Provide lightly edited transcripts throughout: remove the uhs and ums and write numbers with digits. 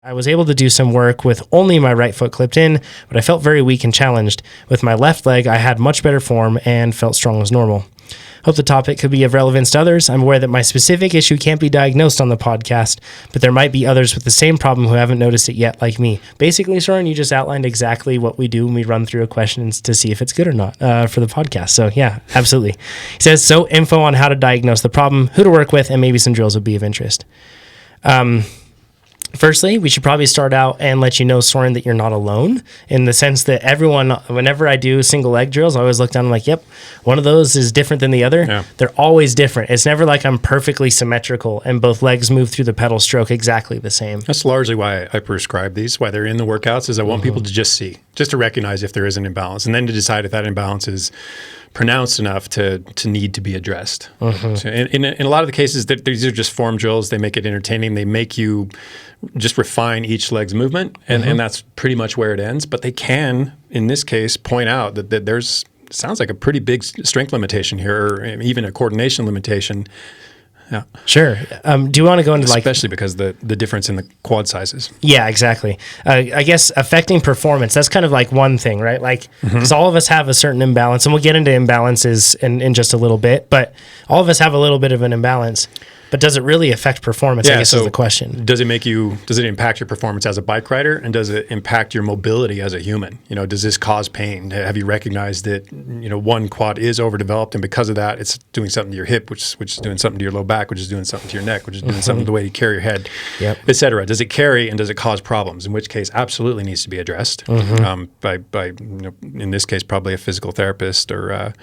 I was able to do some work with only my right foot clipped in, but I felt very weak and challenged. With my left leg, I had much better form and felt strong as normal. Hope the topic could be of relevance to others. I'm aware that my specific issue can't be diagnosed on the podcast, but there might be others with the same problem who haven't noticed it yet, like me. Basically, Soren, you just outlined exactly what we do when we run through a question to see if it's good or not for the podcast. So yeah, absolutely. He says, so info on how to diagnose the problem, who to work with, and maybe some drills would be of interest. Firstly, we should probably start out and let you know, Soren, that you're not alone, in the sense that everyone, whenever I do single leg drills, I always look down and I'm like, yep, one of those is different than the other. Yeah. They're always different. It's never like I'm perfectly symmetrical and both legs move through the pedal stroke exactly the same. That's largely why I prescribe these, why they're in the workouts, is I want people to just to recognize if there is an imbalance, and then to decide if that imbalance is pronounced enough to need to be addressed. So in a lot of the cases, these are just form drills. They make it entertaining. They make you just refine each leg's movement, and that's pretty much where it ends. But they can, in this case, point out that there's, sounds like a pretty big strength limitation here, or even a coordination limitation. Yeah. Sure. Do you want to go into especially because the difference in the quad sizes? Yeah, exactly. I guess affecting performance, that's kind of like one thing, right? Like, because all of us have a certain imbalance, and we'll get into imbalances in just a little bit, but all of us have a little bit of an imbalance. But does it really affect performance, I guess is the question. Does it impact your performance as a bike rider, and does it impact your mobility as a human? Does this cause pain? Have you recognized that, one quad is overdeveloped, and because of that, it's doing something to your hip, which is doing something to your low back, which is doing something to your neck, which is doing something to the way you carry your head, et cetera. Does it carry, and does it cause problems? In which case, absolutely needs to be addressed by in this case, probably a physical therapist or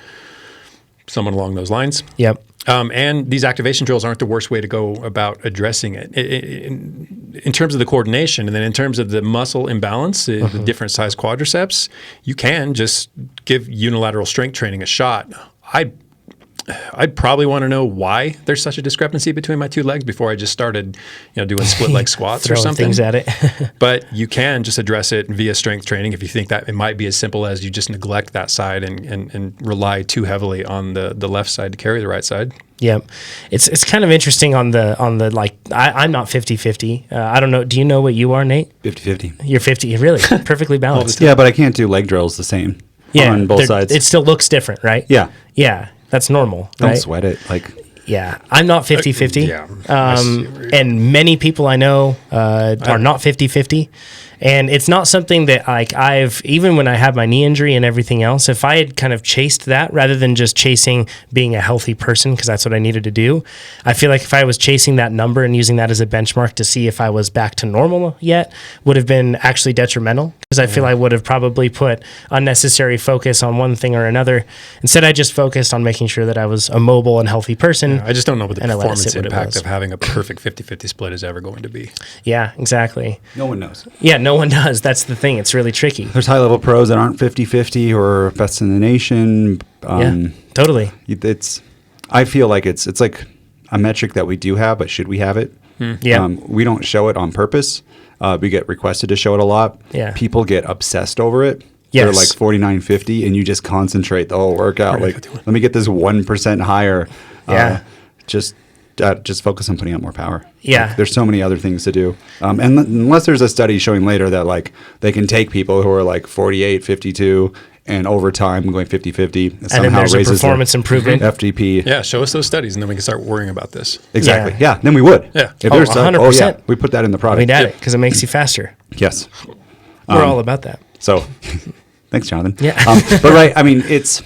someone along those lines. Yep. And these activation drills aren't the worst way to go about addressing it. In terms of the coordination, and then in terms of the muscle imbalance, the different size quadriceps, you can just give unilateral strength training a shot. I'd probably want to know why there's such a discrepancy between my two legs before I just started, doing split leg squats or something. Things at it. But you can just address it via strength training if you think that it might be as simple as you just neglect that side and rely too heavily on the left side to carry the right side. Yeah. It's kind of interesting on the like, I'm not 50-50. I don't know. Do you know what you are, Nate? 50-50. You're 50. Really? Perfectly balanced. Yeah, but I can't do leg drills the same on both sides. It still looks different, right? Yeah. Yeah. That's normal. Don't sweat it. Yeah, I'm not 50-50. And many people I know are not 50-50. And it's not something that even when I had my knee injury and everything else, if I had kind of chased that rather than just chasing being a healthy person, because that's what I needed to do, I feel like if I was chasing that number and using that as a benchmark to see if I was back to normal yet, would have been actually detrimental, because I feel I would have probably put unnecessary focus on one thing or another. Instead, I just focused on making sure that I was a mobile and healthy person. Yeah, I just don't know what the performance impact of having a perfect 50-50 split is ever going to be. Yeah, exactly. No one knows. Yeah, no one does. That's the thing. It's really tricky. There's high-level pros that aren't 50-50 or best in the nation. Yeah, totally. I feel like it's like a metric that we do have, but should we have it? Yeah. We don't show it on purpose. We get requested to show it a lot. Yeah. People get obsessed over it. Yes. They're like 49-50, and you just concentrate the whole workout. Like, let me get this 1% higher. Yeah. Just focus on putting out more power. Yeah. There's so many other things to do. And unless there's a study showing later that they can take people who are 48, 52, and over time going 50-50, and then there's a performance improvement. FTP. Yeah, show us those studies, and then we can start worrying about this. Exactly. Yeah, then we would. Yeah. If there's 100%. We put that in the product. We'd add it because it makes you faster. Yes. We're all about that. So, thanks, Jonathan. Yeah. But right, I mean, there's,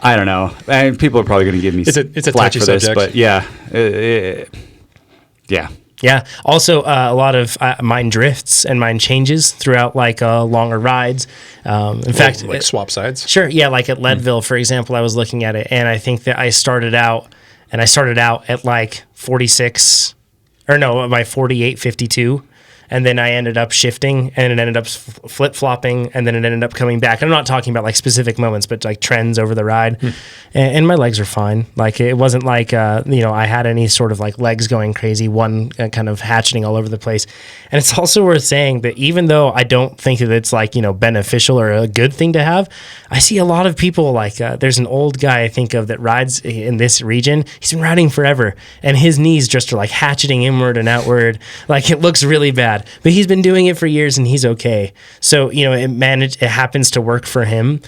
I don't know. People are probably going to give me it's a flack touchy for this, subject. but yeah. Yeah. Also, a lot of mine drifts and mine changes throughout longer rides. In fact, swap sides. Sure. Yeah. Like at Leadville, for example, I was looking at it, and I think that I started out at 46, or no, my 48, 52. and then I ended up shifting, and it ended up flip-flopping, and then it ended up coming back. I'm not talking about like specific moments, but like trends over the ride. And my legs are fine. Like it wasn't like I had any sort of like legs going crazy, one kind of hatcheting all over the place. And it's also worth saying that even though I don't think that it's like beneficial or a good thing to have, I see a lot of people like there's an old guy I think of that rides in this region. He's been riding forever, and his knees just are like hatcheting inward and outward. Like it looks really bad, but he's been doing it for years and he's okay. So it happens to work for him.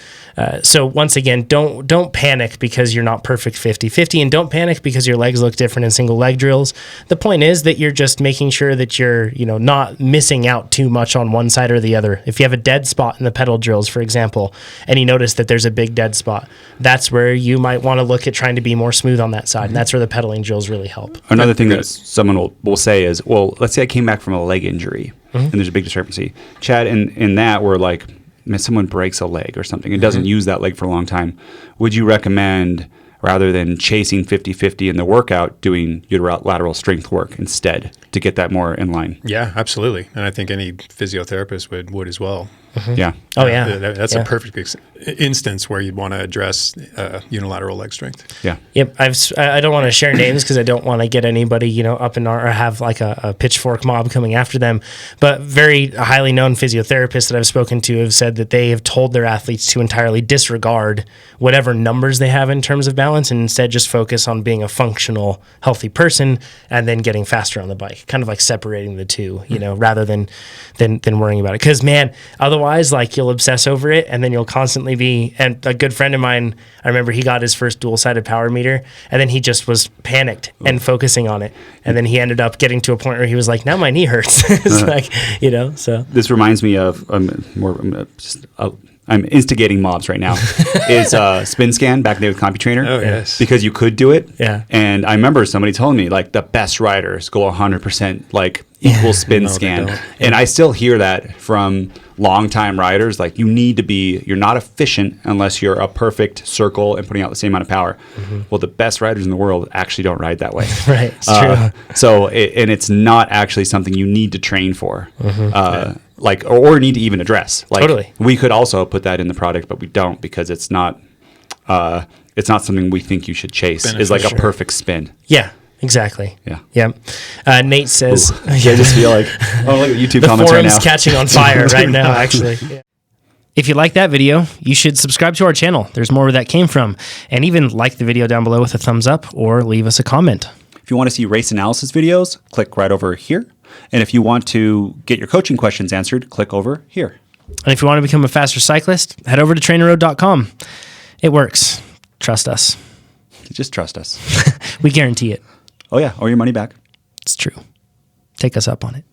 So once again, don't panic because you're not perfect 50-50, and don't panic because your legs look different in single leg drills. The point is that you're just making sure that you're not missing out too much on one side or the other. If you have a dead spot in the pedal drills, for example, and you notice that there's a big dead spot, that's where you might want to look at trying to be more smooth on that side, and that's where the pedaling drills really help. Another thing that someone will say is, well, let's say I came back from a leg injury, and there's a big discrepancy. Chad, in that, we're like, someone breaks a leg or something and doesn't use that leg for a long time, would you recommend, rather than chasing 50-50 in the workout, doing unilateral strength work instead to get that more in line? Yeah, absolutely. And I think any physiotherapist would as well. Yeah. Oh, yeah. That's a perfect instance where you'd want to address unilateral leg strength. Yeah. Yep. I don't want to share names because I don't want to get anybody, up in or have like a pitchfork mob coming after them. But very highly known physiotherapists that I've spoken to have said that they have told their athletes to entirely disregard whatever numbers they have in terms of balance and instead just focus on being a functional, healthy person and then getting faster on the bike, kind of like separating the two, rather than worrying about it. Because, man, otherwise, like you'll obsess over it and then you'll constantly be, and a good friend of mine, I remember he got his first dual-sided power meter and then he just was panicked and focusing on it. And then he ended up getting to a point where he was like, now my knee hurts. It's like, so. This reminds me of I'm instigating mobs right now, is spin scan back in the day with CompuTrainer. Oh, yes. Because you could do it. Yeah. And I remember somebody telling me, like, the best riders go 100%, like, equal spin scan. And I still hear that from longtime riders. Like, you're not efficient unless you're a perfect circle and putting out the same amount of power. Well, the best riders in the world actually don't ride that way. Right. It's true. And it's not actually something you need to train for. Or need to even address. Like, totally. We could also put that in the product, but we don't because it's not something we think you should chase. It's like a perfect spin. Yeah, exactly. Yeah. Nate says, I just feel like, look at YouTube comments right now. The forum's catching on fire right now, actually. Yeah. If you like that video, you should subscribe to our channel. There's more where that came from. And even like the video down below with a thumbs up or leave us a comment. If you want to see race analysis videos, click right over here. And if you want to get your coaching questions answered, click over here. And if you want to become a faster cyclist, head over to TrainerRoad.com. It works. Trust us. Just trust us. We guarantee it. Oh, yeah. Or your money back. It's true. Take us up on it.